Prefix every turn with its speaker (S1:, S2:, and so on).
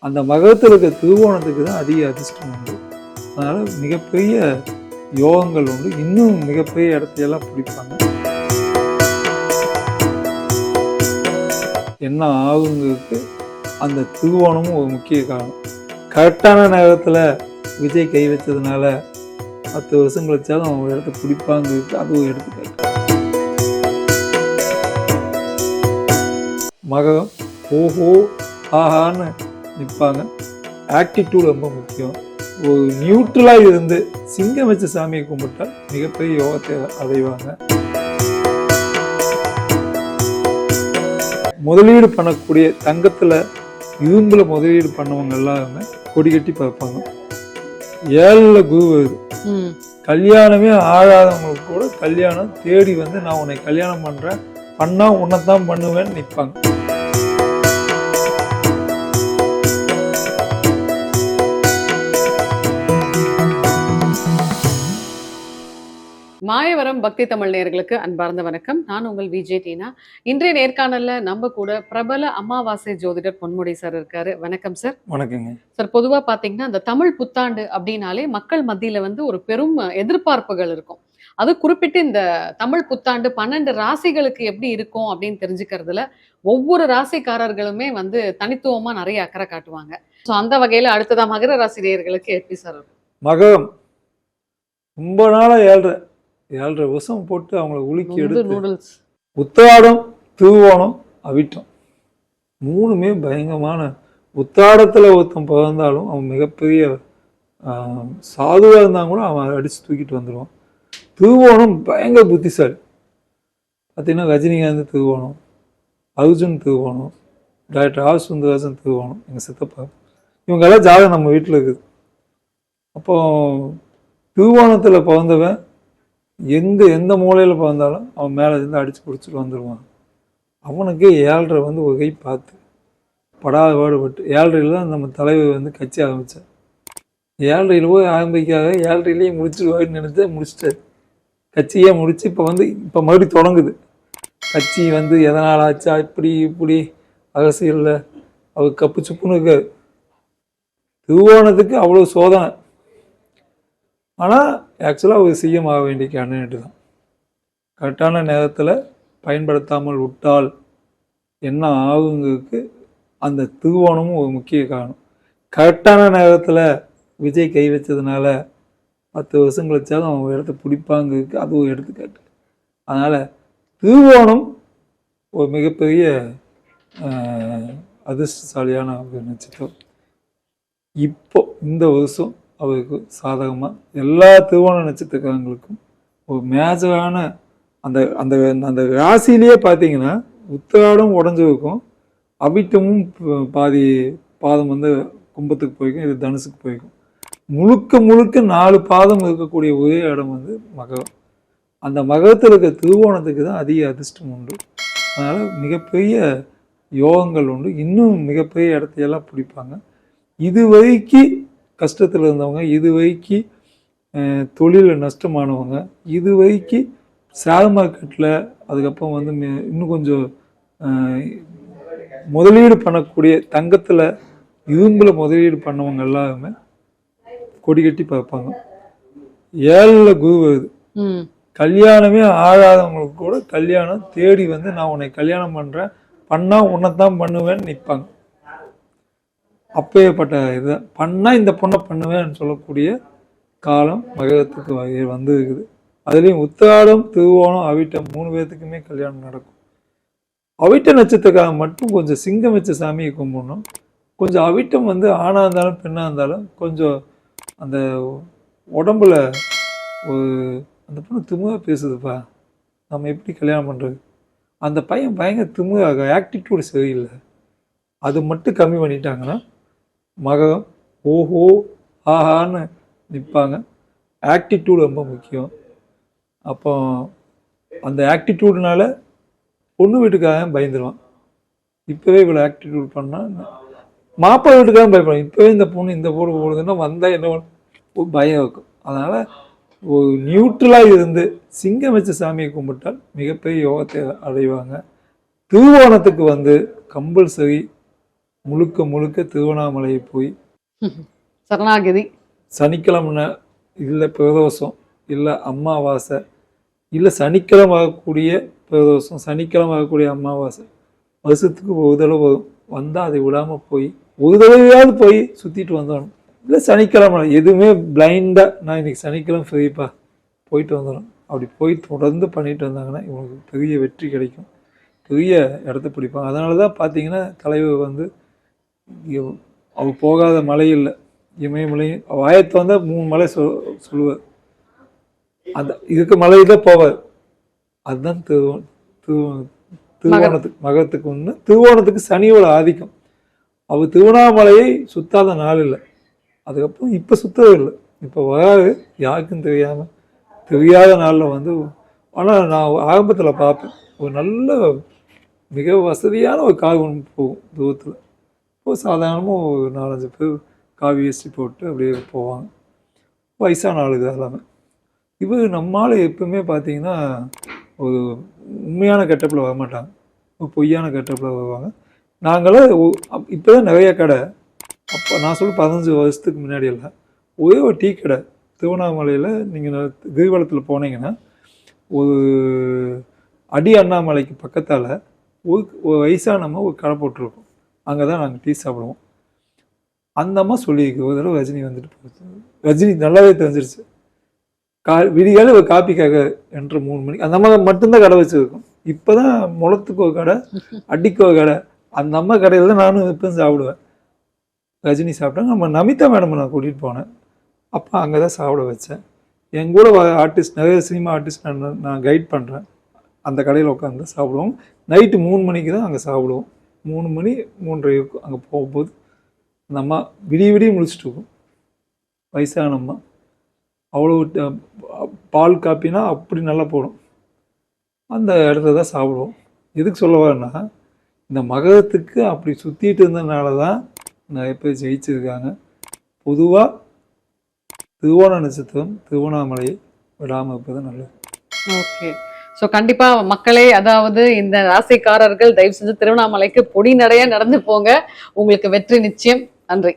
S1: அந்த மகத்தில் இருக்க திருவோணத்துக்கு தான் அதிக அதிர்ஷ்டம் உண்டு. அதனால் மிகப்பெரிய யோகங்கள் உண்டு. இன்னும் மிகப்பெரிய இடத்தையெல்லாம் பிடிப்பாங்க. என்ன ஆகுங்கிறதுக்கு அந்த திருவோணமும் ஒரு முக்கிய காரணம். கரெக்டான நேரத்தில் விஜய் கை வச்சதுனால 10 வருஷம் கழிச்சாலும் அவங்க இடத்த பிடிப்பாங்கிறதுக்கு அது ஒரு எடுத்துக்காட்டு. மகம் ஓஹோ ஆஹான்னு நிற்பாங்க. ஆக்டிடியூட் ரொம்ப முக்கியம். ஒரு நியூட்ரலாக இருந்து சிங்கம் வச்ச சாமியை கும்பிட்டா மிகப்பெரிய யோகத்தை அடைவாங்க. முதலீடு பண்ணக்கூடிய தங்கத்தில் இரும்புல முதலீடு பண்ணவங்க எல்லாருமே கொடி கட்டி பார்ப்பாங்க. 7ல் குரு வருது. கல்யாணமே ஆகாதவங்களுக்கு கூட கல்யாணம் தேடி வந்து நான் உன்னை கல்யாணம் பண்ணுறேன், பண்ணா உன்னைத்தான் பண்ணுவேன்னு நிற்பாங்க.
S2: மாயவரம் பக்தி தமிழ் நேயர்களுக்கு அன்பார்ந்த வணக்கம். நான் உங்கள் விஜே டீனா. இன்றைய நேர்காணல்ல நம்ம கூட பிரபல அமாவாசை ஜோதிடர் பொன்முடி சார் இருக்காரு. வணக்கம் சார்.
S1: வணக்கங்க
S2: சார். பொதுவா பாத்தீங்கன்னா அந்த தமிழ் புத்தாண்டு அப்படின்னாலே மக்கள் மத்தியில வந்து ஒரு பெரும் எதிர்பார்ப்புகள் இருக்கும். அது குறிப்பிட்டு இந்த தமிழ் புத்தாண்டு 12 ராசிகளுக்கு எப்படி இருக்கும் அப்படின்னு தெரிஞ்சுக்கிறதுல ஒவ்வொரு ராசிக்காரர்களுமே வந்து தனித்துவமா நிறைய அக்கறை காட்டுவாங்க. ஸோ அந்த வகையில அடுத்ததா மகர ராசி நேயர்களுக்கு எப்படி சார் இருக்கும்?
S1: மகம் ரொம்ப நாளா 7.5 வருஷம் போட்டு அவங்கள உலுக்கி எடுத்து
S2: நூடுல்ஸ்.
S1: உத்திராடம், திருவோணம், அவிட்டம் 3மே பயங்கரமான. உத்திராடத்தில் ஒருத்தன் பிறந்தாலும் அவன் மிகப்பெரிய சாதுவாக இருந்தால் கூட அவன் அடித்து தூக்கிட்டு வந்துடுவான். திருவோணம் பயங்கர புத்திசாலி. பார்த்தீங்கன்னா ரஜினிகாந்த் திருவோணம், அர்ஜுன் திருவோணம், டாக்டர் ஆர் சுந்தரராஜன் திருவோணம், எங்கள் சித்தப்பா, இவங்கெல்லாம் ஜாதகம் நம்ம வீட்டில் இருக்குது. அப்போ திருவோணத்தில் பிறந்தவன் எந்த மூலையில் பிறந்தாலும் அவன் மேலே இருந்து அடித்து பிடிச்சிட்டு வந்துடுவான். அவனுக்கு 7.5 வந்து ஒரு கை பார்த்து படாத பாடுபட்டு 7.5 தான் நம்ம தலைவர் வந்து கட்சி ஆரம்பித்தார். 7.5 போய் ஆரம்பிக்காக 7.5 முடிச்சிடுவாருன்னு நினச்சா முடிச்சிட்டாரு. கட்சியே முடிச்சு இப்போ மறுபடியும் தொடங்குது. கட்சி வந்து எதனால் ஆச்சா இப்படி அரசியலில் அவர் கப்பு சுப்புன்னு இருக்காரு. திருவோணத்துக்கு அவ்வளோ சோதனை. ஆனால் ஆக்சுவலாக அவர் சிஎம் ஆக வேண்டிய கேண்டிடேட் தான். கரெக்டான நேரத்தில் பயன்படுத்தாமல் விட்டால் என்ன ஆகுங்கிறதுக்கு அந்த திருவோணமும் ஒரு முக்கிய காரணம். கரெக்டான நேரத்தில் விஜய் கை வச்சதுனால 10 வருஷம் கழிச்சாலும் அவங்க இடத்த பிடிப்பாங்கிறதுக்கு அது ஒரு எடுத்துக்காட்டு. அதனால் திருவோணம் ஒரு மிகப்பெரிய அதிர்ஷ்டசாலியான ஒரு நட்சத்திரம். இப்போ இந்த வருஷம் அவருக்கு சாதகமாக எல்லா திருவோண நட்சத்திரக்காரங்களுக்கும் ஒரு மேஜரான அந்த அந்த அந்த ராசியிலேயே பார்த்தீங்கன்னா உத்திராடம் உடஞ்சிருக்கும், அவிட்டமும் பாதி பாதம் வந்து கும்பத்துக்கு போய்க்கும், இது தனுசுக்கு போய்க்கும். முழுக்க 4 பாதம் இருக்கக்கூடிய ஒரே இடம் வந்து மகரம். அந்த மகரத்தில் இருக்க திருவோணத்துக்கு தான் அதிக அதிர்ஷ்டம் உண்டு. அதனால் மிகப்பெரிய யோகங்கள் உண்டு. இன்னும் மிகப்பெரிய இடத்தையெல்லாம் பிடிப்பாங்க. இதுவரைக்கு கஷ்டத்தில் இருந்தவங்க, இதுவரைக்கு தொழிலில் நஷ்டமானவங்க, இதுவரைக்கு ஷேர் மார்க்கெட்டில் அதுக்கப்புறம் வந்து இன்னும் கொஞ்சம் முதலீடு பண்ணக்கூடிய தங்கத்தில் இரும்பில் முதலீடு பண்ணவங்க எல்லாருமே கொடி கட்டி பார்ப்பாங்க. 7ல் குரு வருது. கல்யாணமே ஆகாதவங்களுக்கு கூட கல்யாணம் தேடி வந்து நான் உன்னை கல்யாணம் பண்ணுறேன், பண்ணா உன்னைத்தான் பண்ணுவேன்னு நிற்பாங்க. அப்பேற்பட்ட இதை பண்ணால் இந்த பொண்ணை பண்ணுவேன்னு சொல்லக்கூடிய காலம் மகரத்துக்கு வந்து இருக்குது. அதுலேயும் உத்திராடம், திருவோணம், அவிட்டம் 3 பேர்த்துக்குமே கல்யாணம் நடக்கும். அவிட்ட நட்சத்திரக்காரன் மட்டும் கொஞ்சம் சிங்கம் வச்ச சாமியை கும்பிடணும். கொஞ்சம் அவிட்டம் வந்து ஆணாக இருந்தாலும் பெண்ணாக இருந்தாலும் கொஞ்சம் அந்த உடம்புல ஒரு அந்த பொண்ணு திமுக பேசுதுப்பா, நம்ம எப்படி கல்யாணம் பண்ணுறது, அந்த பையன் பயங்கர திமுக, ஆக்டிடியூடு சரியில்லை, அது மட்டும் கம்மி பண்ணிட்டாங்கன்னா மகம் ஓஹோ ஆஹான்னு நிற்பாங்க. ஆக்டிடியூடு ரொம்ப முக்கியம். அப்போ அந்த ஆக்டிடியூடுனால பொண்ணு வீட்டுக்காக பயந்துருவான். இப்போவே இவ்வளோ ஆக்டிடியூட் பண்ணால் மாப்பிள்ளை வீட்டுக்காக பயப்படுவான். இப்போவே இந்த பொண்ணு இந்த போடு போடுதுன்னா வந்தால் என்ன பயம் இருக்கும். அதனால் ஒரு நியூட்ரலாக இருந்து சிங்கம் வச்ச சாமியை கும்பிட்டால் மிகப்பெரிய யோகத்தை அடைவாங்க. திருவோணத்துக்கு வந்து கம்பல்சரி முழுக்க முழுக்க திருவண்ணாமலையை போய்
S2: சரணாகதி.
S1: சனிக்கிழமை இல்லை பிரதோஷம், இல்லை அமாவாசை, இல்லை சனிக்கிழமை ஆகக்கூடிய பிரதோஷம், சனிக்கிழமை ஆகக்கூடிய அமாவாசை, வருஷத்துக்கு ஒரு தடவை வரும். வந்தால் அதை விடாமல் போய் ஒரு தடவையாவது போய் சுற்றிட்டு வந்துடணும். இல்லை சனிக்கிழமை எதுவுமே பிளைண்டாக நான் இன்னைக்கு சனிக்கிழமை ஃப்ரீப்பா போயிட்டு வந்துடும், அப்படி போய் தொடர்ந்து பண்ணிட்டு வந்தாங்கன்னா இவங்களுக்கு பெரிய வெற்றி கிடைக்கும், பெரிய இடத்த பிடிப்பாங்க. அதனால தான் பார்த்தீங்கன்னா தலைவர் வந்து அவர் போகாத மலை இல்லை, இமயமலையும் வாயத்தை வந்தால் 3 மலை சொல்லுவார். அந்த இதுக்கு மலையில் தான் போவார். அதுதான் திருவோணத்துக்கு மகத்துக்கு ஒன்று. திருவோணத்துக்கு சனியோட ஆதிக்கம். அவர் திருவண்ணாமலையை சுத்தாத நாள் இல்லை. அதுக்கப்புறம் இப்போ சுத்தவே இல்லை, இப்போ வராது, யாருக்கும் தெரியாத நாளில் வந்து. ஆனால் நான் ஆரம்பத்தில் பார்ப்பேன், ஒரு நல்ல மிக வசதியான ஒரு கார் ஒன்று போகும் தூரத்தில். இப்போ சாதாரணமாக ஒரு 4-5 பேர் காவி வேஷ்டி போட்டு அப்படியே போவாங்க, வயசான ஆளுங்க எல்லாமே. இவர் நம்மளால் எப்பவுமே பார்த்தீங்கன்னா ஒரு உண்மையான கெட்டப்பில் வரமாட்டாங்க, ஒரு பொய்யான கெட்டப்பில் வருவாங்க. நாங்களாம் இப்போ தான் நிறைய கடை, அப்போ நான் சொல்ல 15 வருஷத்துக்கு முன்னாடி எல்லாம் ஒரே ஒரு டீ கடை திருவண்ணாமலையில் நீங்கள் கிரிவலத்தில் போனீங்கன்னா ஒரு அடி அண்ணாமலைக்கு பக்கத்தால் ஒரு வயசானம்மா ஒரு கடை போட்டிருக்கோம். அங்கே தான் நாங்கள் டீ சாப்பிடுவோம். அந்த அம்மா சொல்லியிருக்கு, ஒரு தடவை ரஜினி வந்துட்டு போச்சு, ரஜினி நல்லாவே தெரிஞ்சிருச்சு, விடிகால ஒரு காப்பிக்காக என்ற 3 மணிக்கு அந்த அம்மா மட்டும்தான் கடை வச்சுருக்கோம். இப்போ தான் முளத்துக்கு ஒரு கடை, அடிக்கு ஒரு கடை. அந்த அம்மா கடையில் தான் நானும் இப்போ சாப்பிடுவேன். ரஜினி சாப்பிட்டாங்க, நம்ம நமிதா மேடம் நான் கூட்டிகிட்டு போனேன், அப்போ அங்கே தான் சாப்பிட வச்சேன். என் கூட ஆர்டிஸ்ட், நிறைய சினிமா ஆர்டிஸ்ட் நான் கைட் பண்ணுறேன். அந்த கடையில் உட்காந்து சாப்பிடுவோம். நைட்டு 3 மணிக்கு தான் அங்கே சாப்பிடுவோம். 3 மணி 3:30 இருக்கும். அங்கே போகும்போது அந்த அம்மா விடிய முடிச்சுட்டு இருக்கும், வயசான அம்மா. அவ்வளோ பால் காப்பினா அப்படி நல்லா போடும். அந்த இடத்துல தான் சாப்பிடுவோம். எதுக்கு சொல்ல வரேன்னா, இந்த மகரத்துக்கு அப்படி சுற்றிட்டு இருந்ததுனால தான் நிறைய பேர் ஜெயிச்சிருக்காங்க. பொதுவாக திருவோண நட்சத்திரம் திருவண்ணாமலையை விடாமல் இருப்பது நல்லது.
S2: ஓகே, ஸோ கண்டிப்பா மக்களே, அதாவது இந்த ராசிக்காரர்கள் தயவு செஞ்சு திருவண்ணாமலைக்கு பொடி நடையா நடந்து போங்க, உங்களுக்கு வெற்றி நிச்சயம். நன்றி.